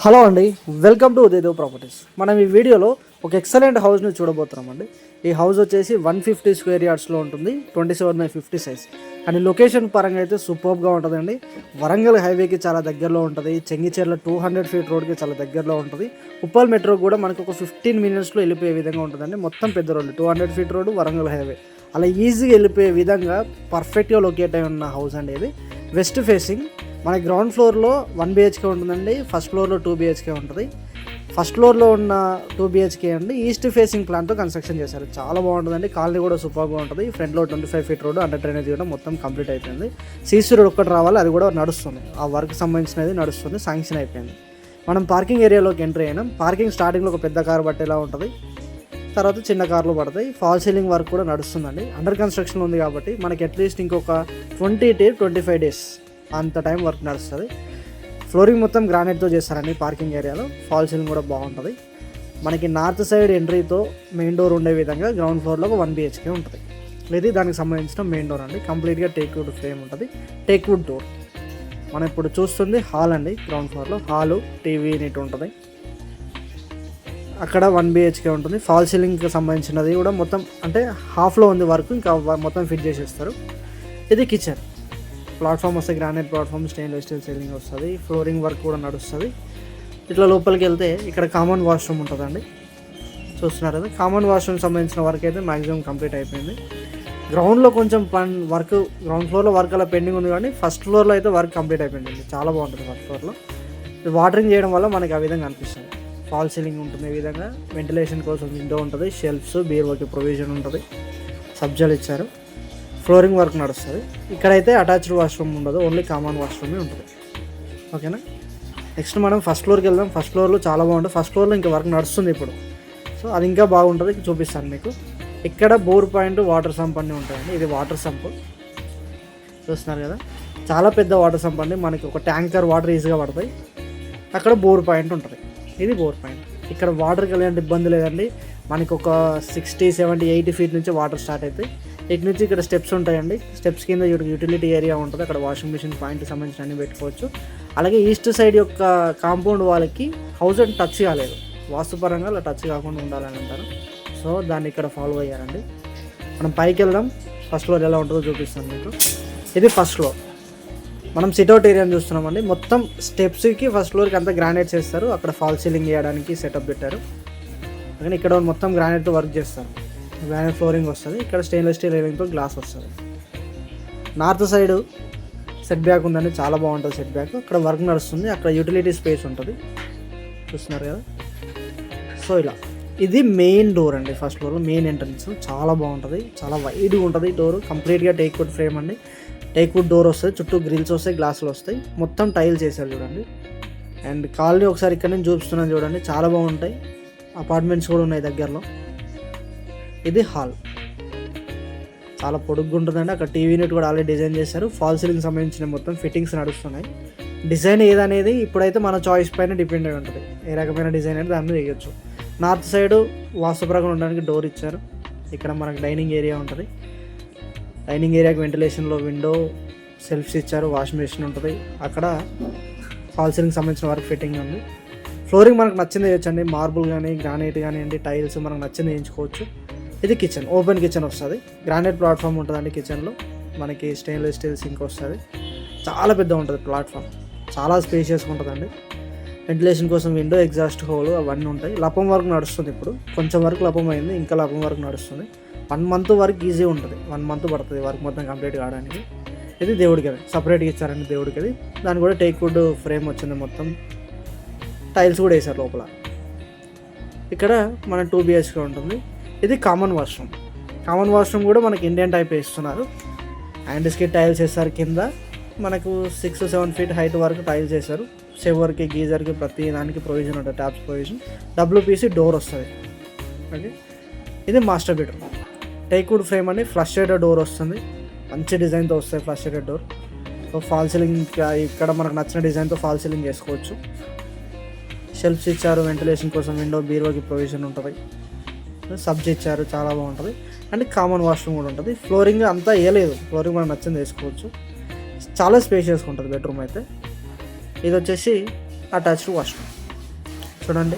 Hello అండి, welcome to ఉదయదేవ్ properties. మనం ఈ వీడియోలో ఒక ఎక్సలెంట్ హౌస్ని చూడబోతున్నామండి. ఈ హౌస్ వచ్చేసి 150 స్క్వేర్ యార్డ్స్లో ఉంటుంది, 27/50 సైజ్. కానీ లొకేషన్ పరంగా అయితే సూపర్గా ఉంటుందండి. వరంగల్ హైవేకి చాలా దగ్గరలో ఉంటుంది. చెంగిచెర్ల 200 ఫీట్ రోడ్కి చాలా దగ్గరలో ఉంటుంది. ఉప్పల్ మెట్రో కూడా మనకు ఒక 15 మినిట్స్లో వెళ్ళిపోయే విధంగా ఉంటుందండి. మొత్తం పెద్ద road 200 feet road, Warangal highway అలా ఈజీగా వెళ్ళిపోయే విధంగా పర్ఫెక్ట్గా లొకేట్ అయి ఉన్న హౌస్ అండి ఇది. West facing. మన గ్రౌండ్ ఫ్లోర్లో 1 BHK ఉంటుందండి, ఫస్ట్ ఫ్లోర్లో 2 BHK ఉంటుంది. ఫస్ట్ ఫ్లోర్లో ఉన్న 2 BHK అండి ఈస్ట్ ఫేసింగ్ ప్లాన్తో కన్స్ట్రక్షన్ చేశారు. చాలా బాగుంటుందండి. కాలనీ కూడా సూపర్గా ఉంటుంది. ఫ్రంట్లో 25 ఫీట్ రోడ్, అండర్ డ్రైనేజ్ కూడా మొత్తం కంప్లీట్ అయిపోయింది. సీసీ రోడ్ ఒక్కటి రావాలి, అది కూడా నడుస్తుంది. ఆ వర్క్ సంబంధించినది నడుస్తుంది, శాంక్షన్ అయిపోయింది. మనం పార్కింగ్ ఏరియాలోకి ఎంట్రీ అయినాం. పార్కింగ్ స్టార్టింగ్లో ఒక పెద్ద కారు పట్టేలా ఉంటుంది, తర్వాత చిన్న కార్లు పడతాయి. ఫాల్ సీలింగ్ వర్క్ కూడా నడుస్తుందండి. అండర్ కన్స్ట్రక్షన్ ఉంది కాబట్టి మనకి అట్లీస్ట్ ఇంకొక 20 to 25 days అంత టైం వర్క్ నడుస్తుంది. ఫ్లోరింగ్ మొత్తం గ్రానైట్తో చేస్తారండి పార్కింగ్ ఏరియాలో. ఫాల్ సీలింగ్ కూడా బాగుంటుంది. మనకి నార్త్ సైడ్ ఎంట్రీతో మెయిన్ డోర్ ఉండే విధంగా గ్రౌండ్ ఫ్లోర్లో ఒక 1 BHK ఉంటుంది. ఇది దానికి సంబంధించిన మెయిన్ డోర్ అండి. కంప్లీట్గా టేక్ వుడ్ ఫ్రేమ్ ఉంటుంది, టేక్ వుడ్ డోర్. మనం ఇప్పుడు చూస్తుంది హాల్ అండి. గ్రౌండ్ ఫ్లోర్లో హాలు, టీవీ యూనిట్ ఉంటుంది. అక్కడ 1 BHK ఉంటుంది. ఫాల్ సీలింగ్కి సంబంధించినది కూడా మొత్తం అంటే హాఫ్లో ఉంది వర్క్, ఇంకా మొత్తం ఫిట్ చేసేస్తారు. ఇది కిచెన్. ప్లాట్ఫామ్ వస్తే granite platform, stainless steel ceiling వస్తుంది. ఫ్లోరింగ్ వర్క్ కూడా నడుస్తుంది. ఇట్లా లోపలికి వెళ్తే ఇక్కడ కామన్ వాష్రూమ్ ఉంటుందండి. చూస్తున్నారు కదా, కామన్ వాష్రూమ్ సంబంధించిన వర్క్ అయితే మ్యాక్సిమం కంప్లీట్ అయిపోయింది. గ్రౌండ్లో కొంచెం వర్క్, గ్రౌండ్ ఫ్లోర్లో వర్క్ అలా పెండింగ్ ఉంది, కానీ ఫస్ట్ ఫ్లోర్లో అయితే వర్క్ కంప్లీట్ అయిపోయింది. చాలా బాగుంటుంది ఫస్ట్ ఫ్లోర్లో. వాటరింగ్ చేయడం వల్ల మనకి ఆ విధంగా అనిపిస్తుంది. ఫాల్ సీలింగ్ ఉంటుంది. ఈ విధంగా వెంటిలేషన్ కోసం విండో ఉంటుంది, షెల్ఫ్స్, బీరువాకి ప్రొవిజన్ ఉంటుంది, సబ్జాలు ఇచ్చారు. ఫ్లోరింగ్ వర్క్ నడుస్తుంది. ఇక్కడైతే అటాచ్డ్ వాష్రూమ్ ఉండదు, ఓన్లీ కామన్ వాష్రూమే ఉంటుంది. ఓకేనా. నెక్స్ట్ మనం ఫస్ట్ ఫ్లోర్కి వెళ్దాం. ఫస్ట్ ఫ్లోర్లో చాలా బాగుంటుంది. ఫస్ట్ ఫ్లోర్లో ఇంకా వర్క్ నడుస్తుంది ఇప్పుడు, సో అది ఇంకా బాగుంటుంది, చూపిస్తాను మీకు. ఇక్కడ బోర్ పాయింట్, వాటర్ సంప్ అన్నీ ఉంటాయండి. ఇది వాటర్ సంప్ చూస్తున్నారు కదా, చాలా పెద్ద వాటర్ సంప్ అండి. మనకి ఒక ట్యాంకర్ వాటర్ ఈజీగా పడతాయి. అక్కడ బోర్ పాయింట్ ఉంటుంది. ఇది బోర్ పాయింట్. ఇక్కడ వాటర్కి ఎలాంటి ఇబ్బంది లేదండి. మనకి ఒక 60, 70, 80 ఫీట్ నుంచి వాటర్ స్టార్ట్ అవుతాయి. ఇటు నుంచి ఇక్కడ స్టెప్స్ ఉంటాయండి. స్టెప్స్ కింద యూటిలిటీ ఏరియా ఉంటుంది. అక్కడ వాషింగ్ మిషన్ పాయింట్కి సంబంధించిన అన్ని పెట్టుకోవచ్చు. అలాగే ఈస్ట్ సైడ్ యొక్క కాంపౌండ్ వాళ్ళకి హౌస్ అండ్ టచ్ కాలేదు, వాస్తుపరంగా అలా టచ్ కాకుండా ఉండాలని అంటారు. సో దాన్ని ఇక్కడ ఫాలో అయ్యారండి. మనం పైకి వెళ్దాం. ఫస్ట్ ఫ్లోర్ ఎలా ఉంటుందో చూపిస్తాను మీకు. ఇది ఫస్ట్ ఫ్లోర్. మనం సిట్అవుట్ ఏరియాని చూస్తున్నామండి. మొత్తం స్టెప్స్కి ఫస్ట్ ఫ్లోర్కి అంతా గ్రానైట్స్ వేస్తారు. అక్కడ ఫాల్ సీలింగ్ చేయడానికి సెటప్ పెట్టారు. కానీ ఇక్కడ మొత్తం గ్రానైట్తో వర్క్ చేస్తారు. గ్రానైట్ ఫ్లోరింగ్ వస్తుంది. ఇక్కడ స్టెయిన్లెస్ స్టీల్ రైలింగ్తో గ్లాస్ వస్తుంది. నార్త్ సైడ్ సెట్ బ్యాక్ ఉందండి, చాలా బాగుంటుంది సెట్ బ్యాక్. అక్కడ వర్క్ నడుస్తుంది. అక్కడ యూటిలిటీ స్పేస్ ఉంటుంది, చూస్తున్నారు కదా. సో ఇలా ఇది మెయిన్ డోర్ అండి. ఫస్ట్ ఫ్లోర్లో మెయిన్ ఎంట్రన్స్ చాలా బాగుంటుంది, చాలా వైడ్గా ఉంటుంది డోర్. కంప్లీట్గా టేక్ వుడ్ ఫ్రేమ్ అండి. టేక్ వుడ్ డోర్ వస్తుంది, చుట్టూ గ్రిల్స్ వస్తాయి, గ్లాసులు వస్తాయి, మొత్తం టైల్స్ వేసారు చూడండి. అండ్ కాలనీ ఒకసారి ఇక్కడ నుంచి చూపిస్తున్నాను చూడండి, చాలా బాగుంటాయి. అపార్ట్మెంట్స్ కూడా ఉన్నాయి దగ్గరలో. ఇది హాల్, చాలా పొడుగ్గా ఉంటుందండి. అక్కడ టీవీ యూనిట్ కూడా ఆల్రెడీ డిజైన్ చేశారు. ఫాల్ సీలింగ్ సంబంధించిన మొత్తం ఫిట్టింగ్స్ నడుస్తున్నాయి. డిజైన్ ఏదనేది ఇప్పుడైతే మన చాయిస్ పైన డిపెండ్ అయి ఉంటుంది. ఏ రకమైన డిజైన్ అయితే దాని మీద వేయచ్చు. నార్త్ సైడ్ వాస్తుప్రకారం ఉండడానికి డోర్ ఇచ్చారు. ఇక్కడ మనకు డైనింగ్ ఏరియా ఉంటుంది. డైనింగ్ ఏరియాకి వెంటిలేషన్లో విండో, సెల్ఫ్స్ ఇచ్చారు, వాషింగ్ మెషిన్ ఉంటుంది. అక్కడ ఫాల్ సీలింగ్ సంబంధించిన వర్క్ ఫిట్టింగ్ ఉంది. ఫ్లోరింగ్ మనకు నచ్చింది వేయచ్చండి. మార్బుల్ కానీ, గ్రానైట్ కానివ్వండి, టైల్స్ మనకు నచ్చింది వేయించుకోవచ్చు. ఇది కిచెన్, ఓపెన్ కిచెన్ వస్తుంది. గ్రానైట్ ప్లాట్ఫామ్ ఉంటుందండి. కిచెన్లో మనకి స్టెయిన్లెస్ స్టీల్ సింక్ వస్తుంది. చాలా పెద్ద ఉంటుంది ప్లాట్ఫామ్, చాలా స్పేషియస్గా ఉంటుందండి. వెంటిలేషన్ కోసం విండో, ఎగ్జాస్ట్ హోల్ అవన్నీ ఉంటాయి. లపం వర్క్ నడుస్తుంది. ఇప్పుడు కొంచెం వరకు లపం అయింది, ఇంకా లపం వర్క్ నడుస్తుంది. 1 month వరకు ఈజీ ఉంటుంది. 1 month పడుతుంది వర్క్ మొత్తం కంప్లీట్ కావడానికి. ఇది దేవుడికి అది సపరేట్గా ఇచ్చారండి. దేవుడికి అది దాని కూడా టేక్ వుడ్ ఫ్రేమ్ వచ్చింది. మొత్తం టైల్స్ కూడా వేసారు లోపల. ఇక్కడ మన 2 BHK ఉంటుంది. ఇది కామన్ వాష్రూమ్. కామన్ వాష్రూమ్ కూడా మనకి ఇండియన్ టైప్ వేస్తున్నారు. హ్యాండ్స్కి టైల్స్ వేస్తారు. కింద మనకు 6-7 ఫీట్ హైట్ వరకు టైల్స్ వేస్తారు. షవర్కి, గీజర్కి ప్రతి దానికి ప్రొవిజన్ ఉంటుంది, ట్యాప్స్ ప్రొవిజన్. WPC డోర్ వస్తుంది. ఓకే, ఇది master bedroom. Teak wood frame అని ఫ్లష్ షేడెడ్ డోర్ వస్తుంది. మంచి డిజైన్తో వస్తుంది flush shaded door. So fall ceiling ఇక్కడ మనకు నచ్చిన డిజైన్తో ఫాల్ సీలింగ్ చేసుకోవచ్చు. షెల్ఫ్స్ ఇచ్చారు, వెంటిలేషన్ కోసం విండో, బీరువాకి ప్రొవిజన్ ఉంటుంది. సబ్జీ ఇచ్చారు, చాలా బాగుంటుంది. అండ్ కామన్ వాష్రూమ్ కూడా ఉంటుంది. ఫ్లోరింగ్ అంతా వేయలేదు, ఫ్లోరింగ్ మనకు నచ్చింది వేసుకోవచ్చు. చాలా స్పేషియస్గా ఉంటుంది బెడ్రూమ్ అయితే. ఇది వచ్చేసి అటాచ్డ్ వాష్రూమ్. చూడండి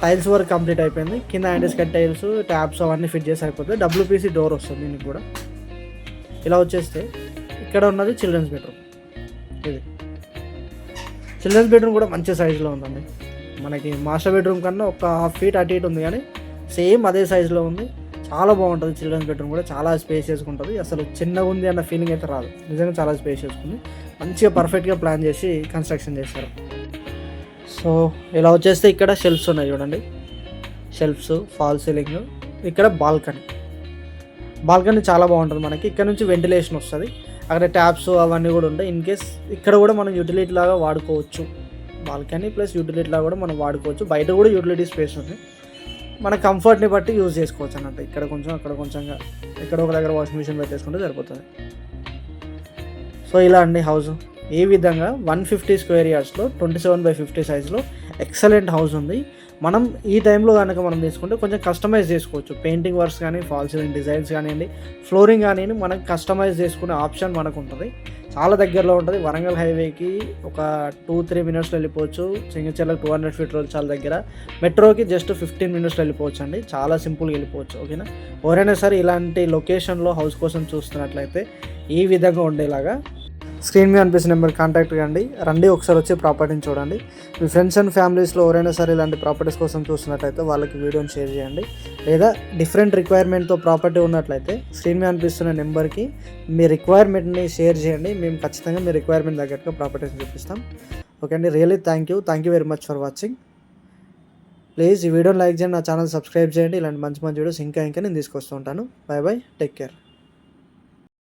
టైల్స్ వర్క్ కంప్లీట్ అయిపోయింది. కింద యాంటీ స్కట్ టైల్స్, ట్యాప్స్ అవన్నీ ఫిట్ చేసి అయిపోతుంది. డబ్ల్యూపీసీ డోర్ వస్తుంది దీనికి కూడా. ఇలా వచ్చేస్తే ఇక్కడ ఉన్నది చిల్డ్రన్స్ బెడ్రూమ్. ఇది చిల్డ్రన్స్ బెడ్రూమ్ కూడా మంచి సైజులో ఉందండి. మనకి మాస్టర్ బెడ్రూమ్ కన్నా ఒక హాఫ్ ఫీట్ అటు ఇటు ఉంది, కానీ సేమ్ అదే సైజులో ఉంది. చాలా బాగుంటుంది చిల్డ్రన్స్ బెడ్రూమ్ కూడా. చాలా స్పేషియస్గా ఉంటుంది. అసలు చిన్నగా ఉంది అన్న ఫీలింగ్ అయితే రాదు. నిజంగా చాలా స్పేషియస్గా ఉంది. మంచిగా పర్ఫెక్ట్గా ప్లాన్ చేసి కన్స్ట్రక్షన్ చేశారు. సో ఇలా వచ్చేస్తే ఇక్కడ షెల్ఫ్స్ ఉన్నాయి చూడండి. షెల్ఫ్స్, ఫాల్ సీలింగ్, ఇక్కడ బాల్కనీ చాలా బాగుంటుంది మనకి. ఇక్కడ నుంచి వెంటిలేషన్ వస్తుంది. అక్కడ ట్యాప్స్ అవన్నీ కూడా ఉంటాయి. ఇన్ కేస్ ఇక్కడ కూడా మనం యూటిలిటీ లాగా వాడుకోవచ్చు. బాల్కనీ ప్లస్ యూటిలిటీ లాగా కూడా మనం వాడుకోవచ్చు. బయట కూడా యూటిలిటీ స్పేస్ ఉంది. మన కంఫర్ట్ని బట్టి యూజ్ చేసుకోవచ్చు అన్నట్టు. ఇక్కడ కొంచెం అక్కడ కొంచెంగా, ఇక్కడ ఒక దగ్గర వాషింగ్ మిషన్ పెట్టేసుకుంటే సరిపోతుంది. సో ఇలా అండి హౌస్. ఈ విధంగా 150 స్క్వేర్ యార్డ్స్లో 27x50 సైజులో ఎక్సలెంట్ హౌస్ ఉంది. మనం ఈ టైంలో కనుక మనం తీసుకుంటే కొంచెం కస్టమైజ్ చేసుకోవచ్చు. పెయింటింగ్ వర్క్స్ కానీ, ఫాల్ సీలింగ్ డిజైన్స్ కానివ్వండి, ఫ్లోరింగ్ కానివ్వండి, మనకు కస్టమైజ్ చేసుకునే ఆప్షన్ మనకు ఉంటుంది. చాలా దగ్గరలో ఉంటుంది. వరంగల్ హైవేకి ఒక 2-3 మినిట్స్లో వెళ్ళిపోవచ్చు. సింగచర్లకు 200 ఫీట్ రోడ్ చాలా దగ్గర. మెట్రోకి జస్ట్ 15 మినిట్స్లో వెళ్ళిపోవచ్చు అండి. చాలా సింపుల్గా వెళ్ళిపోవచ్చు. ఓకేనా. ఎవరైనా సరే ఇలాంటి లొకేషన్లో హౌస్ కోసం చూస్తున్నట్లయితే ఈ విధంగా ఉండేలాగా స్క్రీన్ మీద అనిపిస్తున్న నెంబర్ కాంటాక్ట్ కండి. రండి ఒకసారి వచ్చి ప్రాపర్టీని చూడండి. మీ ఫ్రెండ్స్ అండ్ ఫ్యామిలీస్లో ఎవరైనా సరే ఇలాంటి ప్రాపర్టీస్ కోసం చూస్తున్నట్లయితే వాళ్ళకి వీడియోని షేర్ చేయండి. లేదా డిఫరెంట్ రిక్వైర్మెంట్తో ప్రాపర్టీ ఉన్నట్లయితే స్క్రీన్ మీద అనిపిస్తున్న నెంబర్కి మీ రిక్వైర్మెంట్ని షేర్ చేయండి. మేము ఖచ్చితంగా మీ రిక్వైర్మెంట్ తగ్గట్టుగా ప్రాపర్టీస్ చూపిస్తాం. ఓకే అండి. Really thank you very much for watching. Please ఈ వీడియోని లైక్ చేయండి, నా ఛానల్ సబ్స్క్రైబ్ చేయండి. ఇలాంటి మంచి వీడియోస్ ఇంకా నేను తీసుకొస్తూ ఉంటాను. Bye take care.